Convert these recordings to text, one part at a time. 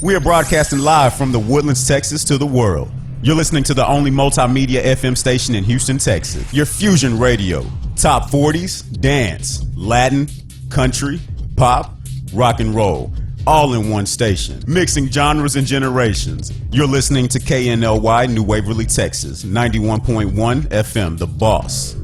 We are broadcasting live from the Woodlands, Texas to the world. You're listening to the only multimedia FM station in Houston, Texas. Your Fusion Radio. Top 40s, dance, Latin, country, pop, rock and roll. All in one station. Mixing genres and generations. You're listening to KNLY, New Waverly, Texas. 91.1 FM, The Boss.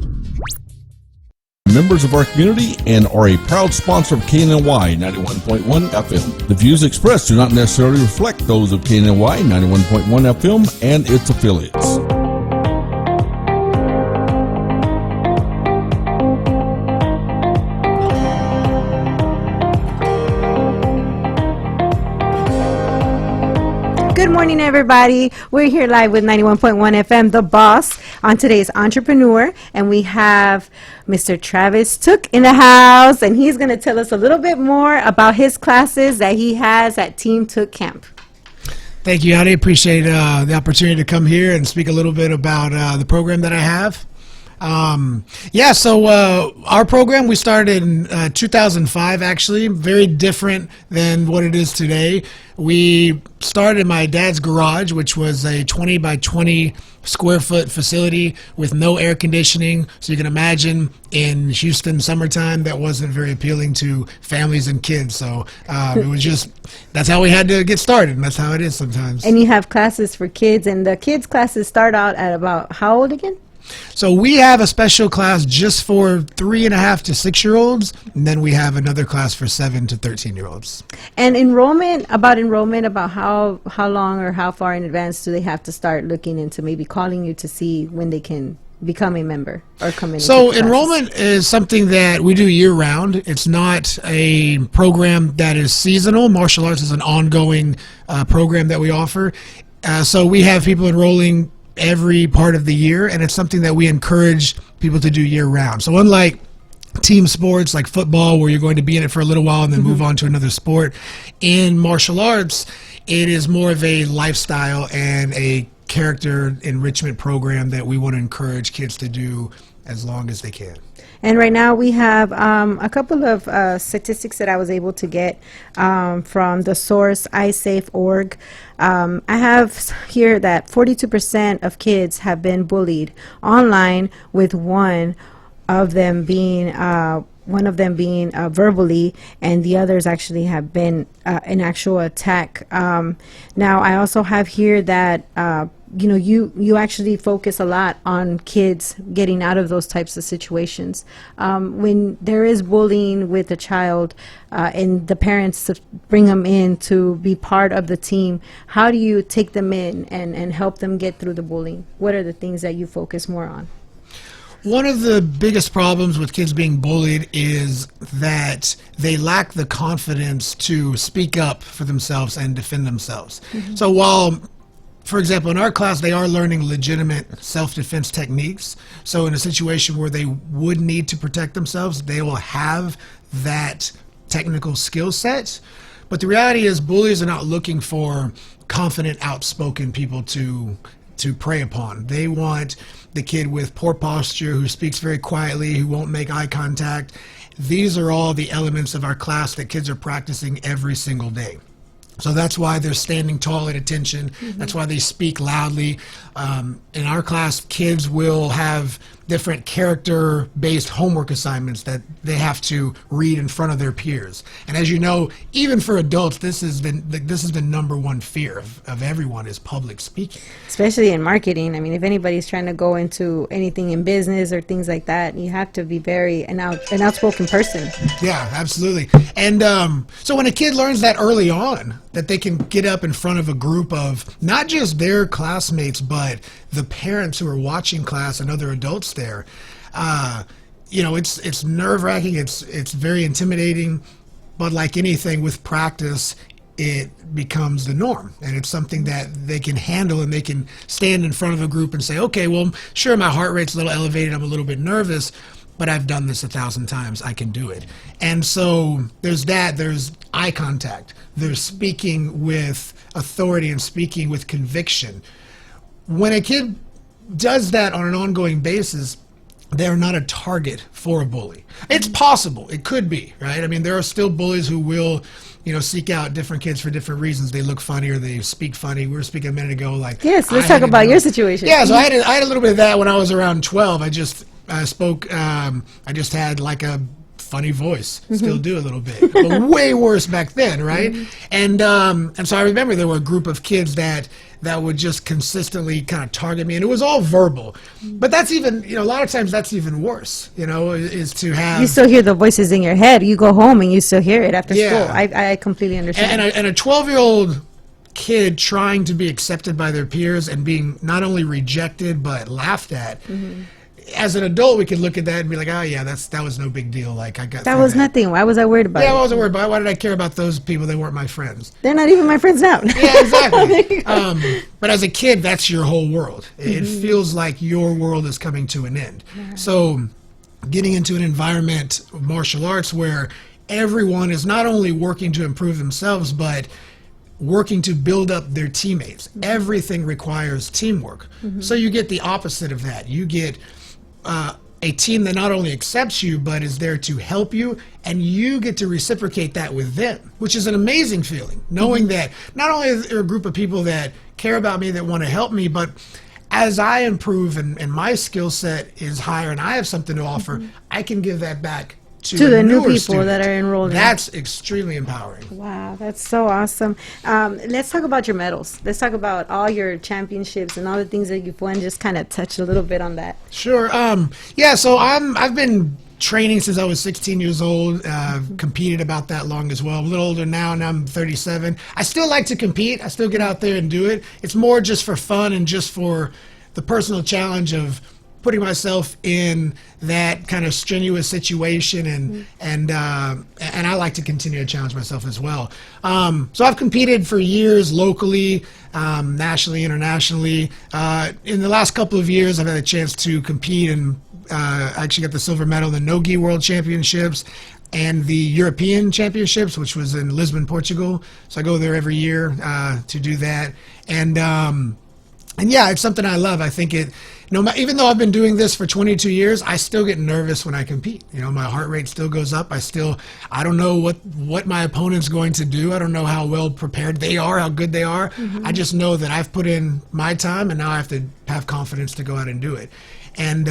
Members of our community and are a proud sponsor of KNLY 91.1 FM. The views expressed do not necessarily reflect those of KNLY 91.1 FM and its affiliates. Good morning, everybody. We're here live with 91.1 FM, The Boss, on today's Entrepreneur, and we have Mr. Travis Took in the house, and he's going to tell us a little bit more about his classes that he has at Team Took Camp. Thank you, Addie. Appreciate the opportunity to come here and speak a little bit about the program that I have. Our program, we started in 2005, actually, very different than what it is today. We started in my dad's garage, which was a 20 by 20 square foot facility with no air conditioning. So you can imagine in Houston summertime, that wasn't very appealing to families and kids. So it was just, that's how we had to get started. And that's how it is sometimes. And you have classes for kids, and the kids classes start out at about how old again? So we have a special class just for 3.5 to 6-year-olds, and then we have another class for 7 to 13-year-olds. And enrollment, about how long or how far in advance do they have to start looking into maybe calling you to see when they can become a member or come in? So enrollment is something that we do year-round. It's not a program that is seasonal. Martial arts is an ongoing program that we offer. So we have people enrolling every part of the year, and it's something that we encourage people to do year-round. So unlike team sports like football, where you're going to be in it for a little while and then move on to another sport, in martial arts, it is more of a lifestyle and a character enrichment program that we want to encourage kids to do as long as they can. And right now we have a couple of statistics that I was able to get from the source iSafe.org. I have here that 42% of kids have been bullied online, with one of them being verbally, and the others actually have been an actual attack. Now I also have here that you actually focus a lot on kids getting out of those types of situations. When there is bullying with a child and the parents bring them in to be part of the team, how do you take them in and help them get through the bullying? What are the things that you focus more on? One of the biggest problems with kids being bullied is that they lack the confidence to speak up for themselves and defend themselves. So while, for example, in our class, they are learning legitimate self-defense techniques. So in a situation where they would need to protect themselves, they will have that technical skill set. But the reality is bullies are not looking for confident, outspoken people to prey upon. They want the kid with poor posture, who speaks very quietly, who won't make eye contact. These are all the elements of our class that kids are practicing every single day. So that's why they're standing tall at attention. That's why they speak loudly. In our class, kids will have different character-based homework assignments that they have to read in front of their peers. And as you know, even for adults, this has been the number one fear of everyone, is public speaking. Especially in marketing. I mean, if anybody's trying to go into anything in business or things like that, you have to be an outspoken person. Yeah, absolutely. And so when a kid learns that early on, that they can get up in front of a group of not just their classmates, but the parents who are watching class and other adults there, it's nerve-wracking, it's very intimidating, but like anything with practice, it becomes the norm, and it's something that they can handle, and they can stand in front of a group and say, okay, well, sure, my heart rate's a little elevated, I'm a little bit nervous, but I've done this 1,000 times, I can do it. And so there's that, there's eye contact, there's speaking with authority and speaking with conviction. When a kid does that on an ongoing basis, they're not a target for a bully. It's possible, it could be, right? I mean, there are still bullies who will, seek out different kids for different reasons. They look funny or they speak funny. We were speaking a minute ago, like, Yes, let's talk about your situation. Yeah, so I had a little bit of that when I was around 12. I just spoke. I just had like a funny voice. Still do a little bit, but way worse back then, right? And so I remember there were a group of kids that would just consistently kind of target me, and it was all verbal. But that's even, a lot of times that's even worse. Is to have, you still hear the voices in your head. You go home and you still hear it after school. I completely understand. And a 12-year-old kid trying to be accepted by their peers and being not only rejected but laughed at. As an adult, we could look at that and be like, oh yeah, that was no big deal. Like, I got that was nothing. Why was I worried about it? Yeah, I wasn't worried about it. Why did I care about those people? They weren't my friends. They're not even my friends now. Yeah, exactly. But as a kid, that's your whole world. It feels like your world is coming to an end. So getting into an environment of martial arts where everyone is not only working to improve themselves, but working to build up their teammates. Everything requires teamwork. So you get the opposite of that. You get a team that not only accepts you, but is there to help you, and you get to reciprocate that with them, which is an amazing feeling, knowing that not only is there a group of people that care about me, that want to help me, but as I improve and my skill set is higher and I have something to offer, I can give that back to the new newer people student. that are enrolled. That's extremely empowering. Wow, that's so awesome. Let's talk about your medals. Let's talk about all your championships and all the things that you've won. Just kind of touch a little bit on that. Sure. Yeah. So I've been training since I was 16 years old. Competed about that long as well. I'm a little older now, and I'm 37. I still like to compete. I still get out there and do it. It's more just for fun and just for the personal challenge of putting myself in that kind of strenuous situation, and I like to continue to challenge myself as well. So I've competed for years locally, nationally, internationally. In the last couple of years, I've had a chance to compete and actually got the silver medal in the No-Gi World Championships and the European Championships, which was in Lisbon, Portugal. So I go there every year to do that, and yeah, it's something I love. I think it. Even though I've been doing this for 22 years, I still get nervous when I compete. My heart rate still goes up. I don't know what my opponent's going to do. I don't know how well prepared they are, how good they are. I just know that I've put in my time, and now I have to have confidence to go out and do it. And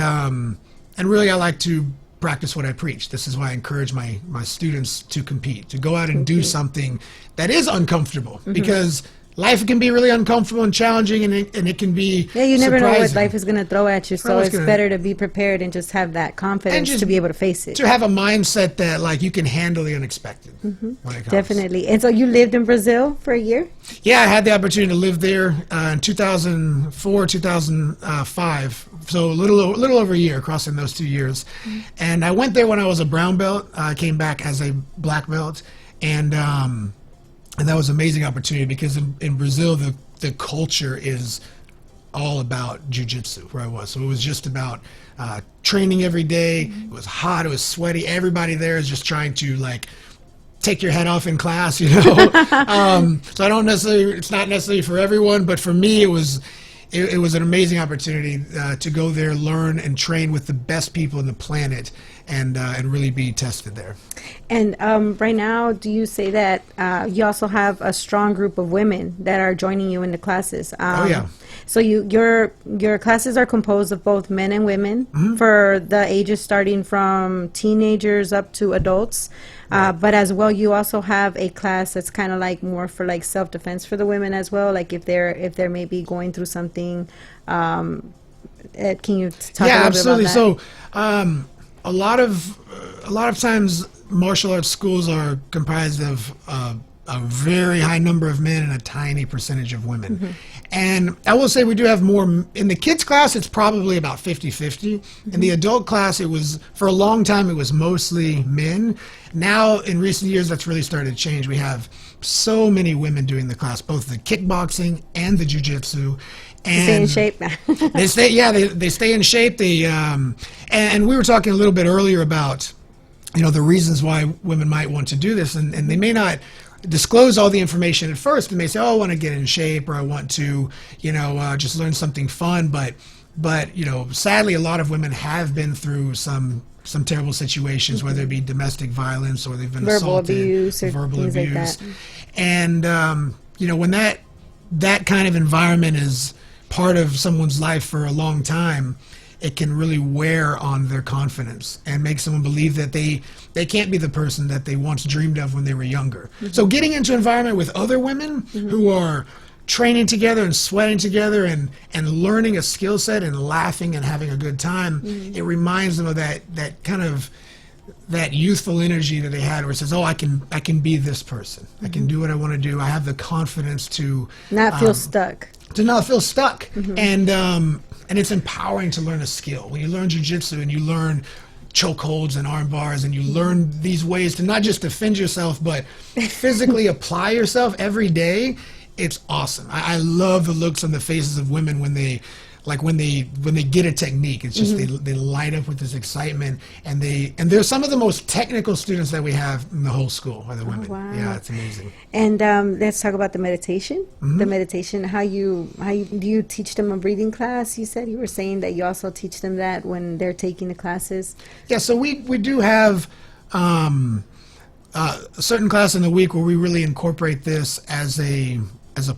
really, I like to practice what I preach. This is why I encourage my students to compete, to go out and do something that is uncomfortable, because life can be really uncomfortable and challenging, and it can be you never know what surprising. life is going to throw at you, so it's better to be prepared and just have that confidence to be able to face it. To have a mindset that, like, you can handle the unexpected when it comes. Definitely. And so you lived in Brazil for a year? Yeah, I had the opportunity to live there in 2004, 2005, so a little over a year, crossing those 2 years. And I went there when I was a brown belt. I came back as a black belt, and that was an amazing opportunity, because in Brazil, the culture is all about jiu-jitsu where I was. So it was just about training every day. It was hot. It was sweaty. Everybody there is just trying to, like, take your head off in class, So it's not necessarily for everyone, but for me, it was an amazing opportunity to go there, learn, and train with the best people on the planet, and really be tested there. And right now, do you say that you also have a strong group of women that are joining you in the classes? Oh yeah. So your classes are composed of both men and women for the ages starting from teenagers up to adults. But as well, you also have a class that's kind of like more for like self-defense for the women as well. Like if they're maybe going through something, can you talk a little bit about that? So a lot of times martial arts schools are comprised of a very high number of men and a tiny percentage of women. And I will say we do have more. In the kids class, it's probably about 50-50. In the adult class, for a long time, it was mostly men. Now, in recent years, that's really started to change. We have so many women doing the class, both the kickboxing and the jiu-jitsu. And stay in shape. they stay in shape. And we were talking a little bit earlier about, the reasons why women might want to do this, and they may not disclose all the information at first, and they say, oh, I want to get in shape, or I want to, just learn something fun. But sadly, a lot of women have been through some some terrible situations, whether it be domestic violence or they've been Verbal assaulted, abuse or verbal things like abuse. that. And, when that kind of environment is part of someone's life for a long time, it can really wear on their confidence and make someone believe that they can't be the person that they once dreamed of when they were younger. So getting into an environment with other women who are training together and sweating together and learning a skill set and laughing and having a good time, it reminds them of that kind of that youthful energy that they had, where it says, "Oh, I can be this person. I can do what I want to do. I have the confidence to Not feel stuck. to not feel stuck." And it's empowering to learn a skill. When you learn jiu-jitsu and you learn chokeholds and arm bars and you learn these ways to not just defend yourself but physically apply yourself every day, it's awesome. I love the looks on the faces of women when they get a technique. It's just they light up with this excitement, and they're some of the most technical students that we have in the whole school are the women. wow. Yeah, it's amazing. And let's talk about the meditation. The meditation. How do you teach them a breathing class? You said you were saying that you also teach them that when they're taking the classes. Yeah, so we do have a certain class in the week where we really incorporate this as a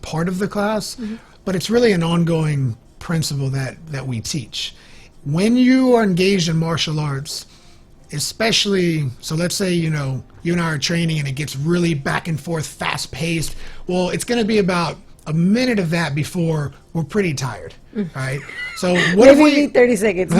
part of the class, but it's really an ongoing principle that we teach. When you are engaged in martial arts, especially, so let's say, you and I are training and it gets really back and forth, fast paced. Well, it's going to be about a minute of that before we're pretty tired, right? So what if Maybe we need 30 seconds.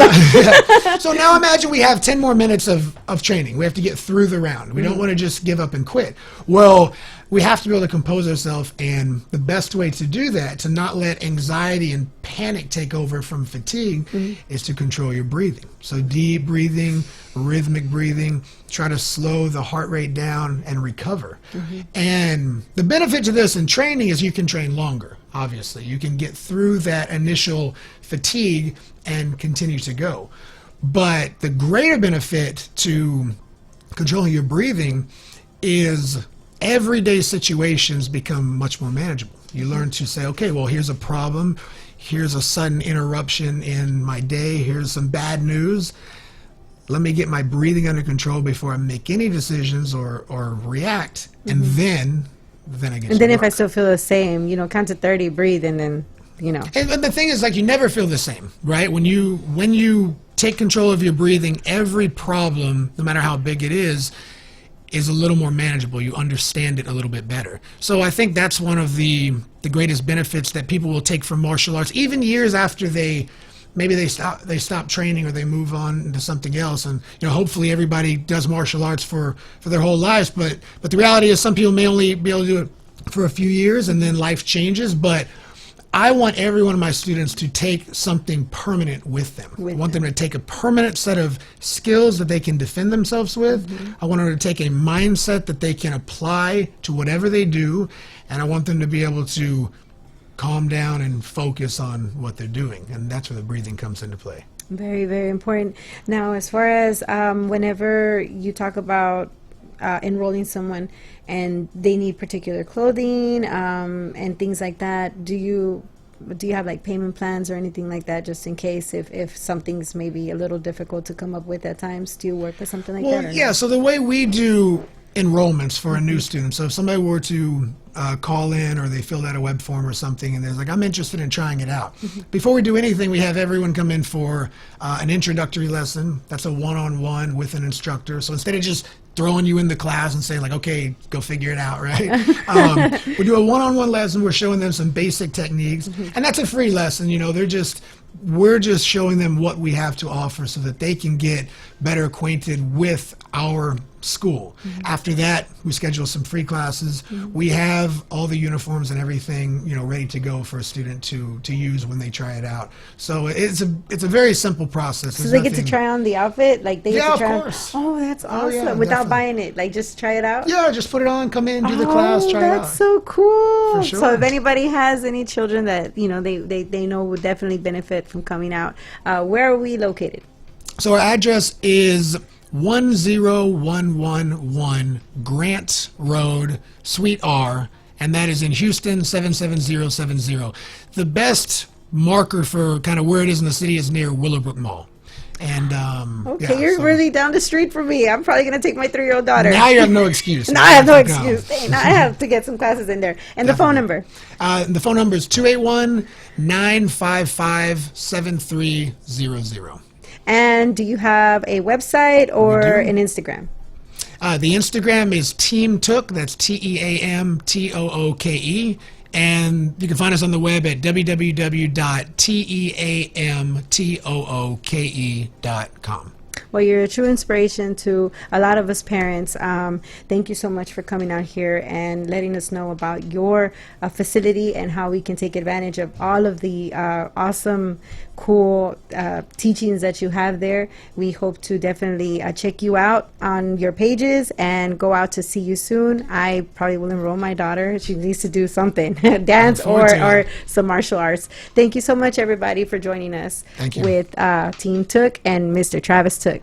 So now imagine we have 10 more minutes of training. We have to get through the round. We don't want to just give up and quit. Well, we have to be able to compose ourselves, and the best way to do that, to not let anxiety and panic take over from fatigue, is to control your breathing. So deep breathing, rhythmic breathing, try to slow the heart rate down and recover. And the benefit to this in training is you can train longer, obviously. You can get through that initial fatigue and continue to go. But the greater benefit to controlling your breathing is everyday situations become much more manageable. You learn to say, okay, well, here's a problem. Here's a sudden interruption in my day. Here's some bad news. Let me get my breathing under control before I make any decisions or react. And then I get And then if I work. still feel the same, count to 30, breathe, and then, And the thing is, you never feel the same, right? When you take control of your breathing, every problem, no matter how big it is a little more manageable. You understand it a little bit better. So I think that's one of the greatest benefits that people will take from martial arts, even years after they stop training or they move on to something else. And hopefully everybody does martial arts for their whole lives. But the reality is some people may only be able to do it for a few years and then life changes. But I want every one of my students to take something permanent with them. I want them to take a permanent set of skills that they can defend themselves with. I want them to take a mindset that they can apply to whatever they do. And I want them to be able to calm down and focus on what they're doing. And that's where the breathing comes into play. Very, very important. Now, as far as whenever you talk about enrolling someone and they need particular clothing and things like that, do you have like payment plans or anything like that, just in case if something's maybe a little difficult to come up with at times? Do you work with something like that? Or Yeah, no? so the way we do enrollments for a new student, so if somebody were to call in or they filled out a web form or something and they're like, I'm interested in trying it out. Before we do anything, we have everyone come in for an introductory lesson. That's a one-on-one with an instructor. So instead of just throwing you in the class and saying like, okay, go figure it out, right? We do a one-on-one lesson. We're showing them some basic techniques, and that's a free lesson. We're just showing them what we have to offer so that they can get better acquainted with our school. After that, we schedule some free classes. We have all the uniforms and everything, ready to go for a student to use when they try it out. So it's a very simple process. So they get to try on the outfit, like they get to try. Of course. Oh, that's awesome! yeah, Without definitely. buying it, like just try it out. Yeah, just put it on, come in, do the class, try it out. That's so cool. For So sure. if anybody has any children that they know would definitely benefit from coming out, where are we located? So our address is 10111 Grant Road, Suite R, and that is in Houston 77070. The best marker for kind of where it is in the city is near Willowbrook Mall. And Okay, yeah, you're so really down the street from me. I'm probably gonna take my 3-year-old daughter. now you have no excuse. Now I have no You to go. excuse. Dang, now I have to get some classes in there. And the phone number. The phone number is 281-955-7300. And do you have a website or an Instagram? The Instagram is Team Took. That's TEAMTOOKE. And you can find us on the web at www.teamtooke.com. Well, you're a true inspiration to a lot of us parents. Thank you so much for coming out here and letting us know about your facility and how we can take advantage of all of the awesome, cool teachings that you have there. We hope to definitely check you out on your pages and go out to see you soon. I probably will enroll my daughter. She needs to do something, dance or some martial arts. Thank you so much, everybody, for joining us Thank you. with Team Took and Mr. Travis Took.